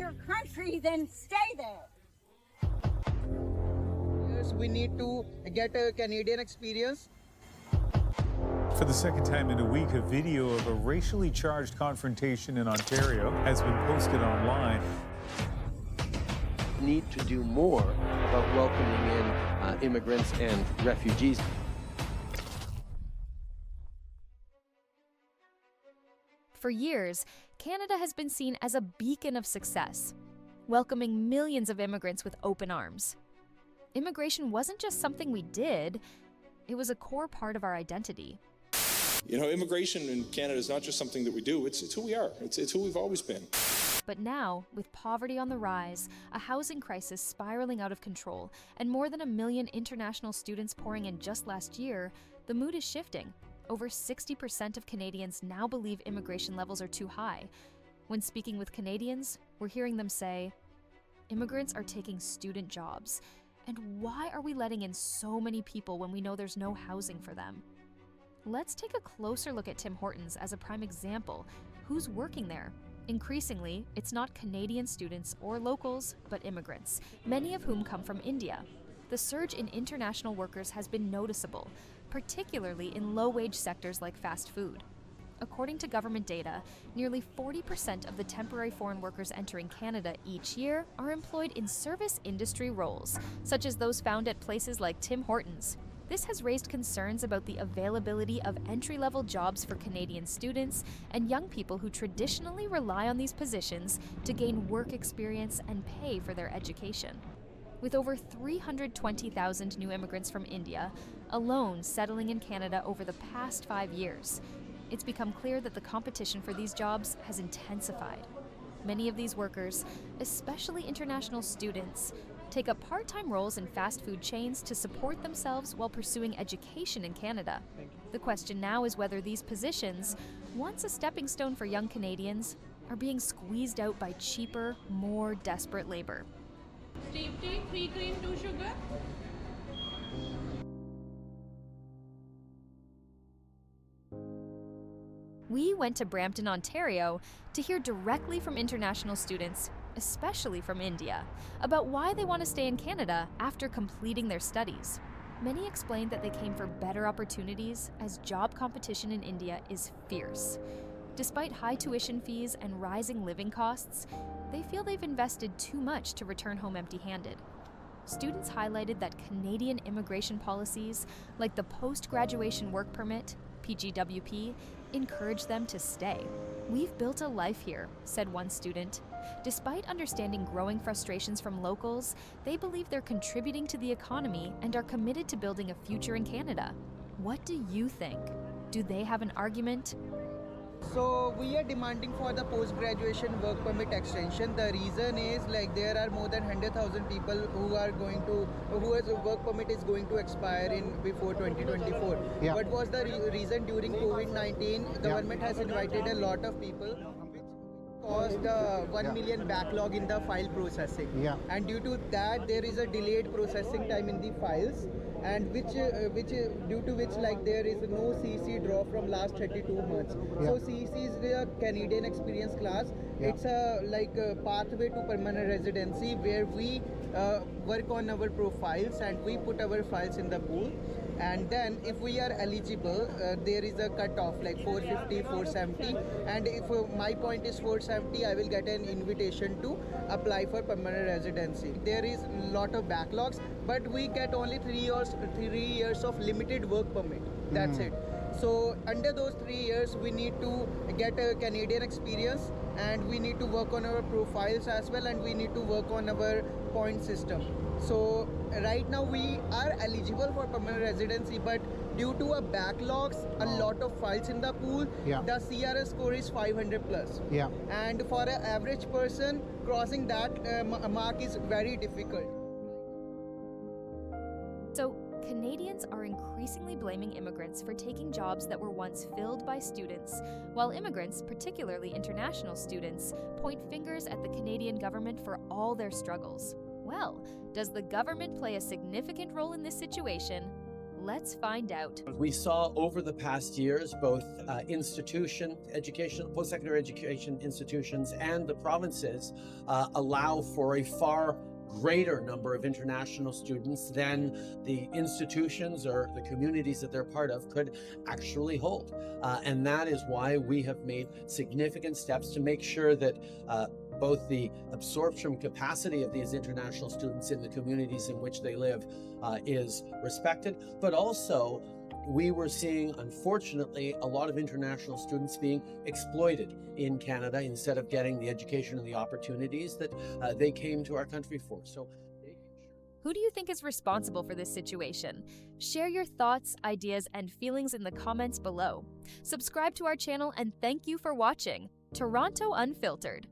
your country, then stay there. Yes, we need to get a Canadian experience. For the second time in a week, a video of a racially charged confrontation in Ontario has been posted online. Need to do more about welcoming in immigrants and refugees. For years, Canada has been seen as a beacon of success, welcoming millions of immigrants with open arms. Immigration wasn't just something we did, it was a core part of our identity. You know, immigration in Canada is not just something that we do, it's who we are. It's who we've always been. But now, with poverty on the rise, a housing crisis spiraling out of control, and more than 1 million international students pouring in just last year, the mood is shifting. Over 60% of Canadians now believe immigration levels are too high. When speaking with Canadians, we're hearing them say, immigrants are taking student jobs. And why are we letting in so many people when we know there's no housing for them? Let's take a closer look at Tim Hortons as a prime example. Who's working there? Increasingly, it's not Canadian students or locals, but immigrants, many of whom come from India. The surge in international workers has been noticeable, particularly in low-wage sectors like fast food. According to government data, nearly 40% of the temporary foreign workers entering Canada each year are employed in service industry roles, such as those found at places like Tim Hortons. This has raised concerns about the availability of entry-level jobs for Canadian students and young people who traditionally rely on these positions to gain work experience and pay for their education. With over 320,000 new immigrants from India alone settling in Canada over the past 5 years, it's become clear that the competition for these jobs has intensified. Many of these workers, especially international students, take up part-time roles in fast food chains to support themselves while pursuing education in Canada. The question now is whether these positions, once a stepping stone for young Canadians, are being squeezed out by cheaper, more desperate labor. Steep tea, 3 cream, 2 sugar. We went to Brampton, Ontario, to hear directly from international students, especially from India, about why they want to stay in Canada after completing their studies. Many explained that they came for better opportunities as job competition in India is fierce. Despite high tuition fees and rising living costs, they feel they've invested too much to return home empty-handed. Students highlighted that Canadian immigration policies, like the Post-Graduation Work Permit, PGWP, encourage them to stay. "We've built a life here," said one student. Despite understanding growing frustrations from locals, they believe they're contributing to the economy and are committed to building a future in Canada. What do you think? Do they have an argument? So we are demanding for the post-graduation work permit extension. The reason is there are more than 100,000 people whose work permit is going to expire in before 2024. Yeah. What was the reason during COVID-19? Government has invited a lot of people, which caused 1 million backlog in the file processing. Yeah. And due to that, there is a delayed processing time in the files. And due to which there is no CC draw from last 32 months. Yeah. So CC is the Canadian experience class. Yeah. It's a pathway to permanent residency where we work on our profiles and we put our files in the pool. And then if we are eligible, there is a cutoff 450, 470. And if my point is 470, I will get an invitation to apply for permanent residency. There is a lot of backlogs, but we get only 3 years of limited work permit. That's it. So under those 3 years, we need to get a Canadian experience, and we need to work on our profiles as well, and we need to work on our point system. So right now we are eligible for permanent residency, but due to a backlogs, a lot of files in the pool, the CRS score is 500 plus. Yeah. And for an average person, crossing that mark is very difficult. So, Canadians are increasingly blaming immigrants for taking jobs that were once filled by students, while immigrants, particularly international students, point fingers at the Canadian government for all their struggles. Well, does the government play a significant role in this situation? Let's find out. We saw over the past years both post-secondary education institutions and the provinces allow for a far greater number of international students than the institutions or the communities that they're part of could actually hold. And that is why we have made significant steps to make sure that both the absorption capacity of these international students in the communities in which they live is respected, but also we were seeing, unfortunately, a lot of international students being exploited in Canada instead of getting the education and the opportunities that they came to our country for. So, who do you think is responsible for this situation? Share your thoughts, ideas, and feelings in the comments below. Subscribe to our channel and thank you for watching. Toronto Unfiltered.